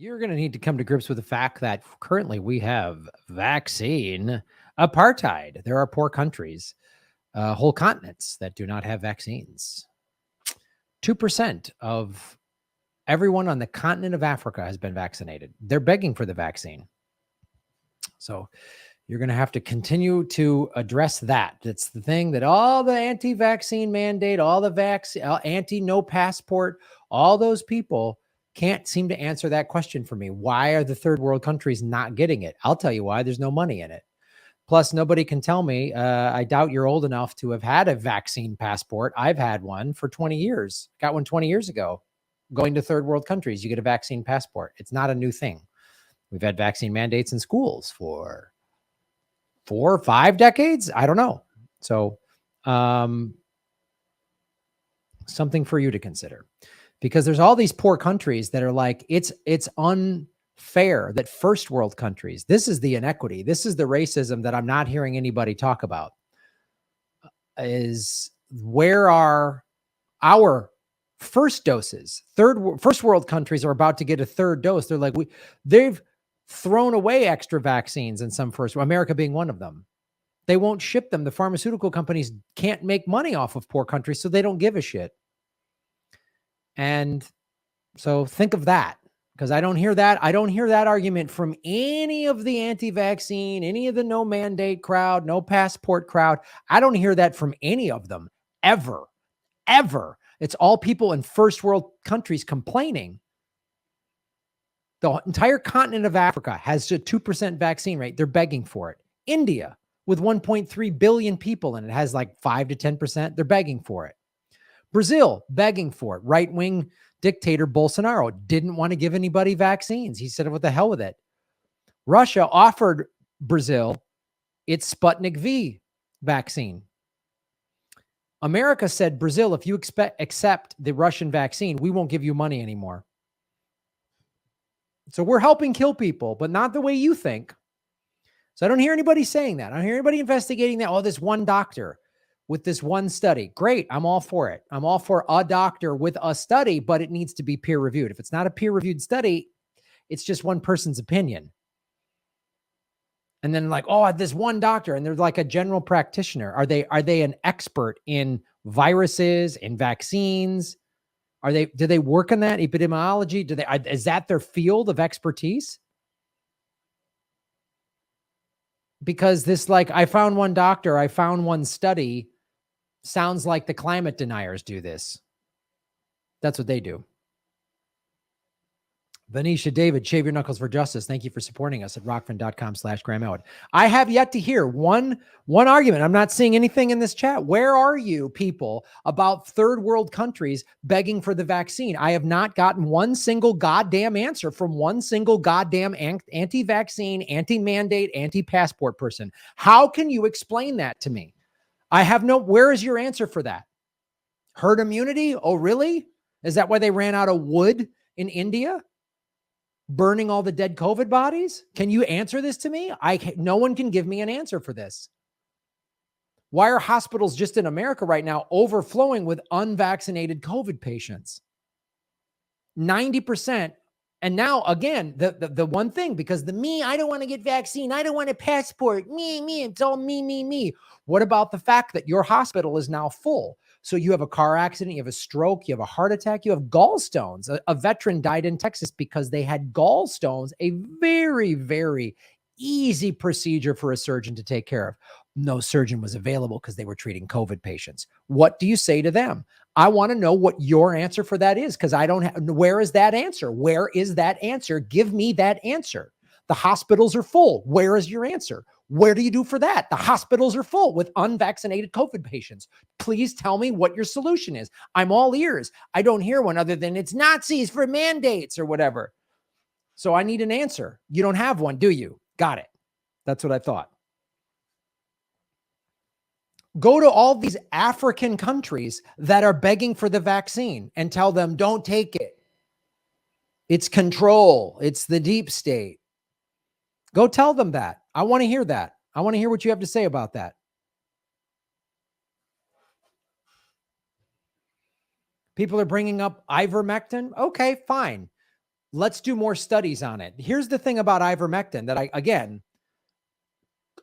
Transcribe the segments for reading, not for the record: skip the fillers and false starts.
You're going to need to come to grips with the fact that currently we have vaccine apartheid. There are poor countries, whole continents that do not have vaccines. 2% of everyone on the continent of Africa has been vaccinated. They're begging for the vaccine. So you're going to have to continue to address that. It's the thing that all the anti-vaccine mandate, all the anti-no passport, all those people can't seem to answer that question for me. Why are the third world countries not getting it? I'll tell you why. There's no money in it. Plus, nobody can tell me. I doubt you're old enough to have had a vaccine passport. I've had one for 20 years. Got one 20 years ago. Going to third world countries, you get a vaccine passport. It's not a new thing. We've had vaccine mandates in schools for 4 or 5 decades. I don't know. So something for you to consider, because there's all these poor countries that are like, it's unfair that first world countries, this is the inequity. This is the racism that I'm not hearing anybody talk about, is where are our first doses? First world countries are about to get a third dose. They're like, they've thrown away extra vaccines in some America being one of them. They won't ship them. The pharmaceutical companies can't make money off of poor countries, so they don't give a shit. And so think of that, because I don't hear that. I don't hear that argument from any of the anti-vaccine, any of the no mandate crowd, no passport crowd. I don't hear that from any of them ever. It's all people in first world countries complaining. The entire continent of Africa has a 2% vaccine rate. They're begging for it. India, with 1.3 billion people in it, has like 5 to 10%. They're begging for it. Brazil, begging for it. Right-wing dictator Bolsonaro didn't want to give anybody vaccines. He said, what the hell with it? Russia offered Brazil its Sputnik V vaccine. America said, Brazil, if you accept the Russian vaccine, we won't give you money anymore. So we're helping kill people, but not the way you think. So I don't hear anybody saying that. I don't hear anybody investigating that. Oh, this one doctor with this one study. Great. I'm all for it. I'm all for a doctor with a study, but it needs to be peer reviewed. If it's not a peer reviewed study, it's just one person's opinion. And then like, oh, this one doctor, and they're like a general practitioner. Are they an expert in viruses, in vaccines? Do they work in that epidemiology? Is that their field of expertise? Because this, like, I found one doctor, I found one study, sounds like the climate deniers do this. That's what they do. Venetia David, Shave Your Knuckles for Justice. Thank you for supporting us at rockfin.com/Graham Elwood. I have yet to hear one argument. I'm not seeing anything in this chat. Where are you people about third world countries begging for the vaccine? I have not gotten one single goddamn answer from one single goddamn anti-vaccine, anti-mandate, anti-passport person. How can you explain that to me? Where is your answer for that? Herd immunity? Oh, really? Is that why they ran out of wood in India? Burning all the dead COVID bodies? Can you answer this to me? No one can give me an answer for this. Why are hospitals just in America right now overflowing with unvaccinated COVID patients? 90%. And now, again, the one thing, because I don't want to get vaccine. I don't want a passport. Me. It's all me. What about the fact that your hospital is now full? So you have a car accident, you have a stroke, you have a heart attack, you have gallstones. A veteran died in Texas because they had gallstones, a very, very easy procedure for a surgeon to take care of. No surgeon was available because they were treating COVID patients. What do you say to them? I want to know what your answer for that is, because I don't have. Where is that answer? Where is that answer? Give me that answer. The hospitals are full. Where is your answer? Where do you do for that? The hospitals are full with unvaccinated COVID patients. Please tell me what your solution is. I'm all ears. I don't hear one other than it's Nazis for mandates or whatever. So I need an answer. You don't have one, do you? Got it. That's what I thought. Go to all these African countries that are begging for the vaccine and tell them, don't take it. It's control. It's the deep state. Go tell them that. I want to hear that. I want to hear what you have to say about that. People are bringing up ivermectin. Okay, fine. Let's do more studies on it. Here's the thing about ivermectin that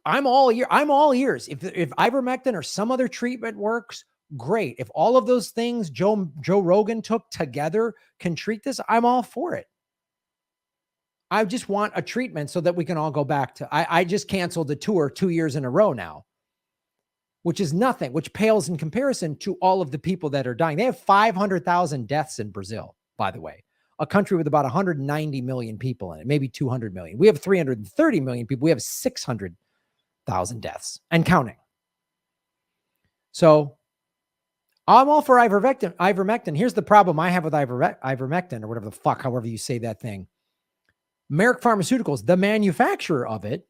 I'm all ears. If ivermectin or some other treatment works, great. If all of those things Joe Rogan took together can treat this, I'm all for it. I just want a treatment so that we can all go back to, I just canceled the tour 2 years in a row now, which is nothing, which pales in comparison to all of the people that are dying. They have 500,000 deaths in Brazil, by the way, a country with about 190 million people in it, maybe 200 million. We have 330 million people. We have 600,000 deaths and counting. So I'm all for ivermectin. Here's the problem I have with ivermectin, or whatever the fuck, however you say that thing. Merck Pharmaceuticals, the manufacturer of it,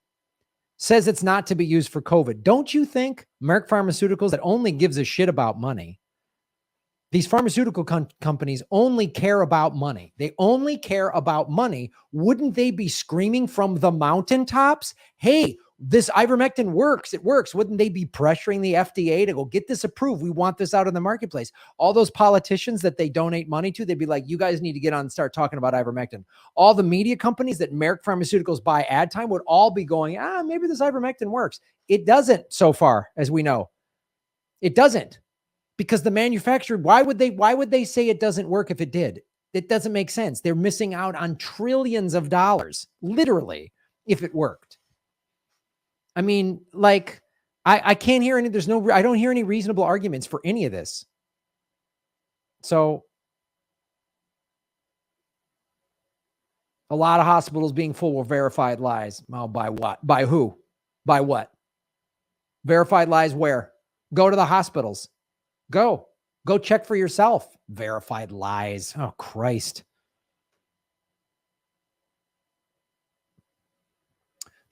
says it's not to be used for COVID. Don't you think Merck Pharmaceuticals, that only gives a shit about money, these pharmaceutical companies only care about money. They only care about money. Wouldn't they be screaming from the mountaintops, hey, this ivermectin works, it works. Wouldn't they be pressuring the FDA to go get this approved? We want this out in the marketplace. All those politicians that they donate money to, they'd be like, you guys need to get on and start talking about ivermectin. All the media companies that Merck Pharmaceuticals buy ad time would all be going, maybe this ivermectin works. It doesn't so far, as we know. It doesn't. Because the manufacturer, why would they say it doesn't work if it did? It doesn't make sense. They're missing out on trillions of dollars, literally, if it worked. I mean, like, I can't hear any, I don't hear any reasonable arguments for any of this. So a lot of hospitals being full of verified lies. Oh, by what? By who? By what? Verified lies where? Go to the hospitals. Go check for yourself. Verified lies. Oh, Christ.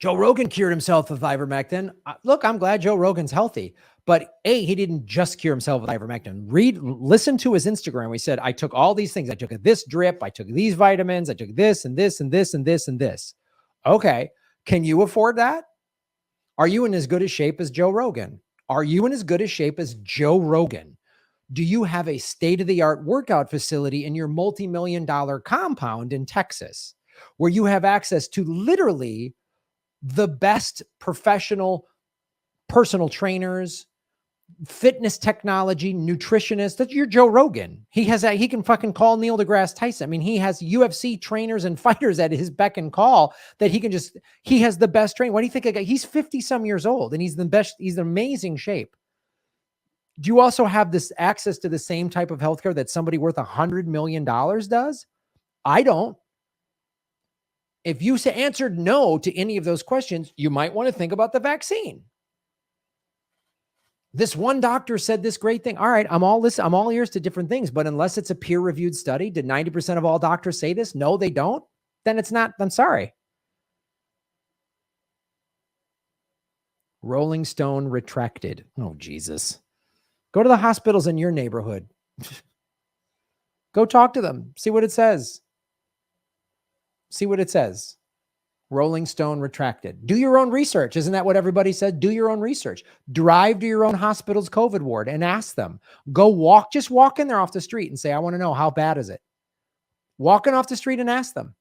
Joe Rogan cured himself with ivermectin. Look, I'm glad Joe Rogan's healthy, but he didn't just cure himself with ivermectin. Listen to his Instagram. He said, I took all these things. I took this drip. I took these vitamins. I took this and this and this and this and this. Okay. Can you afford that? Are you in as good a shape as Joe Rogan? Are you in as good a shape as Joe Rogan? Do you have a state-of-the-art workout facility in your multi-million-dollar compound in Texas where you have access to literally the best professional personal trainers, fitness technology, nutritionists? That's your Joe Rogan. He can fucking call Neil deGrasse Tyson. I mean, he has UFC trainers and fighters at his beck and call that he has the best training. What do you think? He's 50 some years old and he's the best. He's in amazing shape. Do you also have this access to the same type of healthcare that somebody worth $100 million does? I don't. If you answered no to any of those questions, you might want to think about the vaccine. This one doctor said this great thing. All right, I'm all ears to different things, but unless it's a peer-reviewed study, did 90% of all doctors say this? No, they don't. Then it's not. I'm sorry. Rolling Stone retracted. Oh, Jesus. Go to the hospitals in your neighborhood. Go talk to them. See what it says. See what it says. Rolling Stone retracted. Do your own research. Isn't that what everybody said? Do your own research. Drive to your own hospital's COVID ward and ask them. Just walk in there off the street and say, I want to know, how bad is it? Walking off the street and ask them.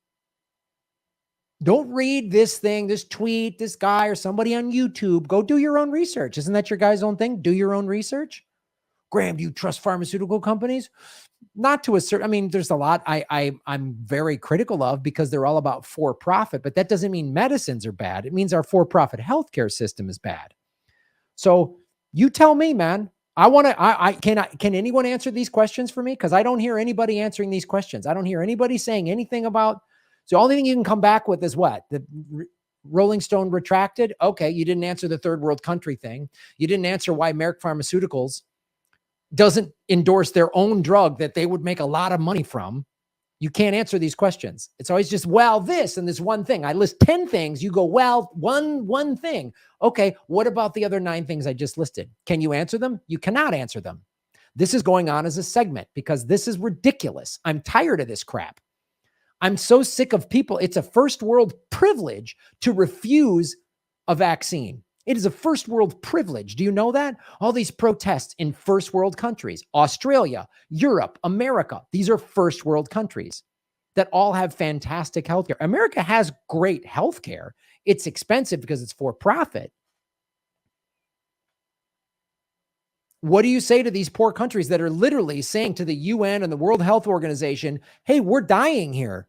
Don't read this thing, this tweet, this guy or somebody on YouTube. Go do your own research. Isn't that your guy's own thing? Do your own research. Graham, do you trust pharmaceutical companies? Not to a certain, I mean, there's a lot I'm very critical of because they're all about for-profit, but that doesn't mean medicines are bad. It means our for-profit healthcare system is bad. So you tell me, man. Can anyone answer these questions for me? Because I don't hear anybody answering these questions. I don't hear anybody saying anything about. So the only thing you can come back with is what? The Rolling Stone retracted. Okay, you didn't answer the third world country thing. You didn't answer why Merck Pharmaceuticals doesn't endorse their own drug that they would make a lot of money from. You can't answer these questions. It's always just, well, this and this one thing. I list 10 things. You go, well, one thing. Okay, what about the other 9 things I just listed? Can you answer them? You cannot answer them. This is going on as a segment because this is ridiculous. I'm tired of this crap. I'm so sick of people. It's a first world privilege to refuse a vaccine. It is a first world privilege. Do you know that? All these protests in first world countries, Australia, Europe, America, these are first world countries. that all have fantastic healthcare. America has great healthcare. It's expensive because it's for profit. What do you say to these poor countries that are literally saying to the UN and the World Health Organization, hey, we're dying here?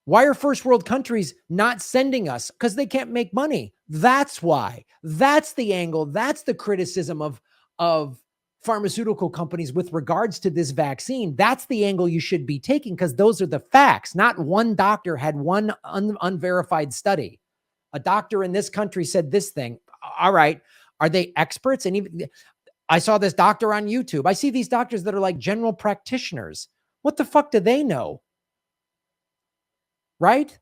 Why are first world countries not sending us? Because they can't make money. That's why. That's the angle. That's the criticism of pharmaceutical companies with regards to this vaccine. That's the angle you should be taking, because those are the facts. Not one doctor had one unverified study. A doctor in this country said this thing. All right. Are they experts? And even I saw this doctor on YouTube. I see these doctors that are like general practitioners. What the fuck do they know? Right?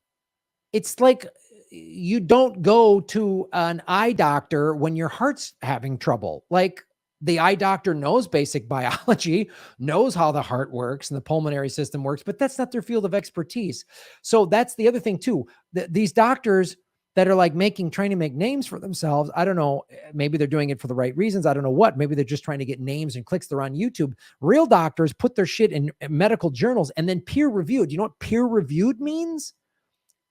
It's like you don't go to an eye doctor when your heart's having trouble. Like, the eye doctor knows basic biology, knows how the heart works and the pulmonary system works, but that's not their field of expertise. So that's the other thing too. These doctors that are like trying to make names for themselves. I don't know. Maybe they're doing it for the right reasons. I don't know what. Maybe they're just trying to get names and clicks. They're on YouTube. Real doctors put their shit in medical journals and then peer reviewed. You know what peer reviewed means?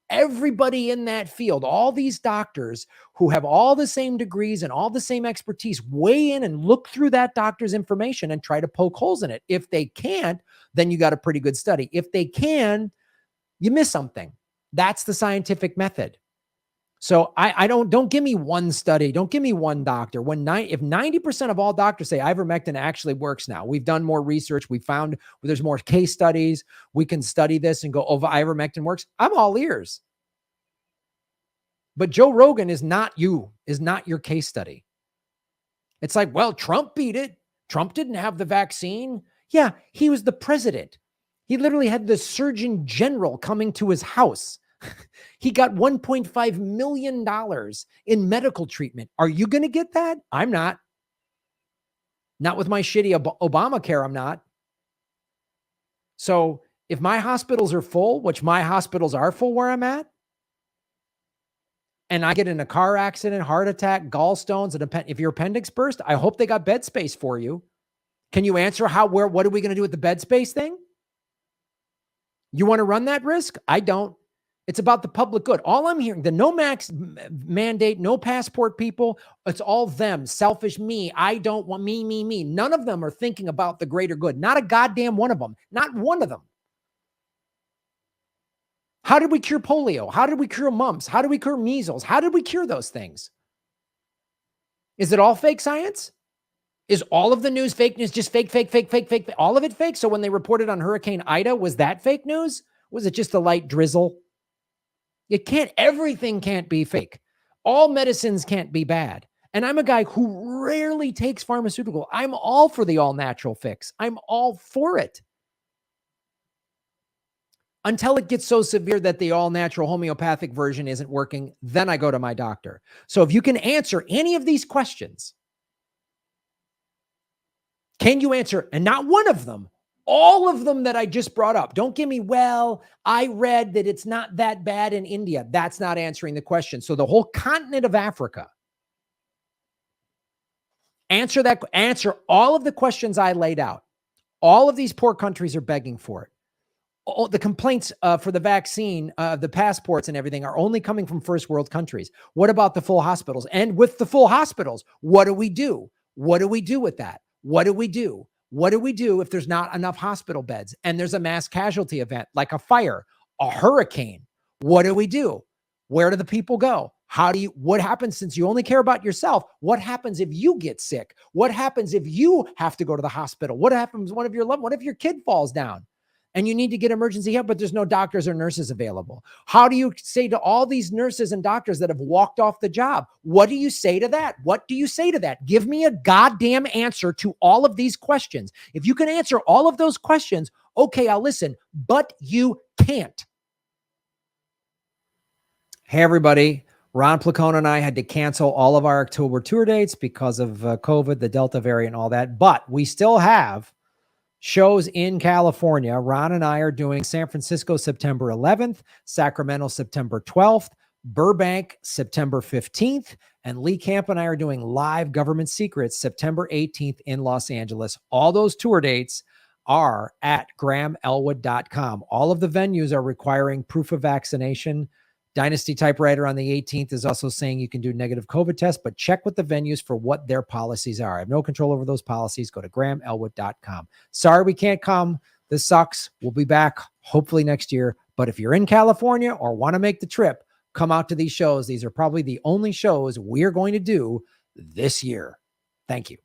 Everybody in that field, all these doctors who have all the same degrees and all the same expertise, weigh in and look through that doctor's information and try to poke holes in it. If they can't, then you got a pretty good study. If they can, you miss something. That's the scientific method. So I don't give me one study. Don't give me one doctor. If 90% of all doctors say ivermectin actually works now, we've done more research. We found there's more case studies. We can study this and go, oh, ivermectin works. I'm all ears. But Joe Rogan is not your case study. It's like, well, Trump beat it. Trump didn't have the vaccine. Yeah, he was the president. He literally had the Surgeon General coming to his house. He got $1.5 million in medical treatment. Are you going to get that? I'm not. Not with my shitty Obamacare, I'm not. So if my hospitals are full, which my hospitals are full where I'm at, and I get in a car accident, heart attack, gallstones, and if your appendix burst, I hope they got bed space for you. Can you answer what are we going to do with the bed space thing? You want to run that risk? I don't. It's about the public good. All I'm hearing, the no max mandate, no passport people, it's all them, selfish me. I don't want me. None of them are thinking about the greater good. Not a goddamn one of them. Not one of them. How did we cure polio? How did we cure mumps? How did we cure measles? How did we cure those things? Is it all fake science? Is all of the news fake news? Just fake? All of it fake? So when they reported on Hurricane Ida, was that fake news? Was it just a light drizzle? Everything can't be fake. All medicines can't be bad. And I'm a guy who rarely takes pharmaceutical. I'm all for the all natural fix. I'm all for it. Until it gets so severe that the all natural homeopathic version isn't working, then I go to my doctor. So if you can answer any of these questions, can you answer? And not one of them. All of them that I just brought up. Don't give me, well, I read that it's not that bad in India. That's not answering the question. So the whole continent of Africa, answer all of the questions I laid out. All of these poor countries are begging for it. All the complaints for the vaccine, the passports and everything are only coming from first world countries. What about the full hospitals? And with the full hospitals, what do we do? What do we do with that? What do we do? What do we do if there's not enough hospital beds and there's a mass casualty event like a fire, a hurricane? What do we do? Where do the people go? What happens since you only care about yourself? What happens if you get sick? What happens if you have to go to the hospital? What happens what if your kid falls down and you need to get emergency help, but there's no doctors or nurses available? How do you say to all these nurses and doctors that have walked off the job? What do you say to that? What do you say to that? Give me a goddamn answer to all of these questions. If you can answer all of those questions, okay, I'll listen, but you can't. Hey, everybody. Ron Placone and I had to cancel all of our October tour dates because of COVID, the Delta variant, all that, but we still have shows in California. Ron and I are doing San Francisco, September 11th, Sacramento, September 12th, Burbank, September 15th, and Lee Camp and I are doing Live Government Secrets, September 18th in Los Angeles. All those tour dates are at grahamelwood.com. All of the venues are requiring proof of vaccination. Dynasty Typewriter on the 18th is also saying you can do negative COVID tests, but check with the venues for what their policies are. I have no control over those policies. Go to grahamelwood.com. Sorry we can't come. This sucks. We'll be back hopefully next year. But if you're in California or want to make the trip, come out to these shows. These are probably the only shows we're going to do this year. Thank you.